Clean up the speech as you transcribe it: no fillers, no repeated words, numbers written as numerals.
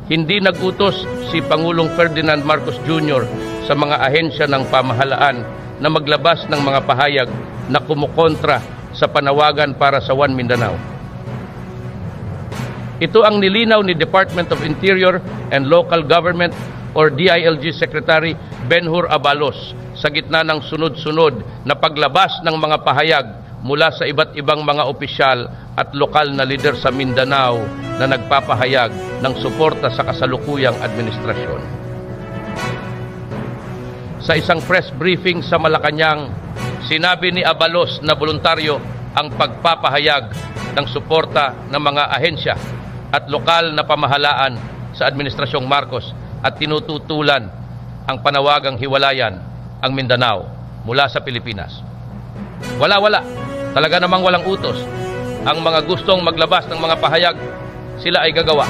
Hindi nag-utos si Pangulong Ferdinand Marcos Jr. sa mga ahensya ng pamahalaan na maglabas ng mga pahayag na kumukontra sa panawagan para sa One Mindanao. Ito ang nilinaw ni Department of Interior and Local Government or DILG Secretary Benhur Abalos sa gitna ng sunod-sunod na paglabas ng mga pahayag mula sa iba't ibang mga opisyal at lokal na lider sa Mindanao na nagpapahayag ng suporta sa kasalukuyang administrasyon. Sa isang press briefing sa Malacanang, sinabi ni Abalos na voluntaryo ang pagpapahayag ng suporta ng mga ahensya at lokal na pamahalaan sa Administrasyong Marcos at tinututulan ang panawagang hiwalayan ang Mindanao mula sa Pilipinas. Wala. Talaga namang walang utos. Ang mga gustong maglabas ng mga pahayag, sila ay gagawa.